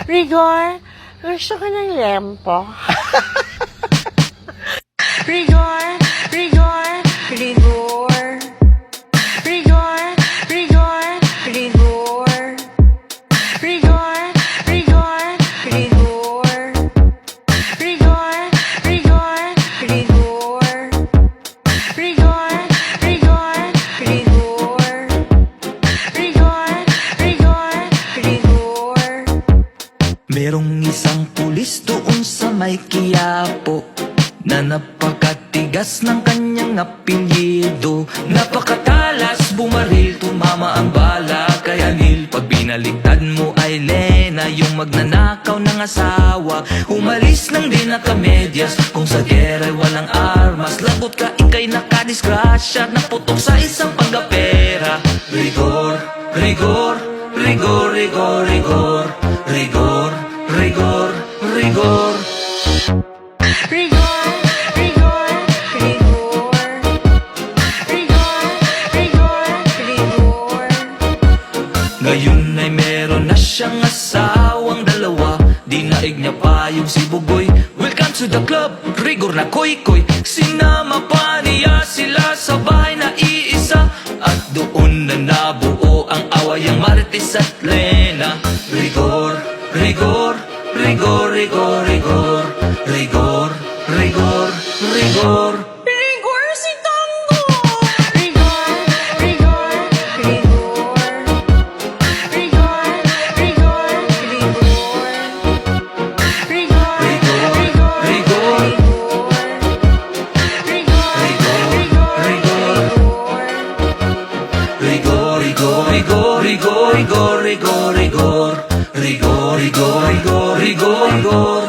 Rigor, gusto ko ng lempo. Rigor, rigor, rigor. Rigor, rigor, rigor. Rigor, rigor, rigor. Rigor, rigor, rigor. Rigor, rigor, rigor. Rigor, rigor, rigor. Merong isang pulis doon sa may Quiapo na napakatigas ng kanyang apelyido. Napakatalas bumaril, tumama ang bala kay Anil. Pag binaligtad mo ay Lena, yung magnanakaw ng asawa. Umalis nang di nakamedyas, kung sa gera ay walang armas. Lagot ka, ikay nakadisgrasya, naputok sa isang panggapera. Rigor, rigor, rigor, rigor, rigor. Rigor, rigor, rigor. Rigor, rigor, rigor. Rigor, rigor, rigor. Ngayon ay meron na siyang asawang dalawa. Dinaig niya pa yung si Bugoy. Welcome to the club, rigor na koy-koy. Sinama pa niya sila sa bahay na iisa. At doon na nabuo ang awayang Marites at Lena. Rigor, rigor, rigor, rigor, rigor. Rigor, rigor, rigor. Rigor si Tango! Rigor, rigor, rigor. Rigor, rigor, rigor. Rigor, rigor, rigor. Rigor, rigor, rigor. Rigor, rigor, rigor, rigor, rigor, rigor, rigor. Rigor, rigor, rigor, rigor, rigor.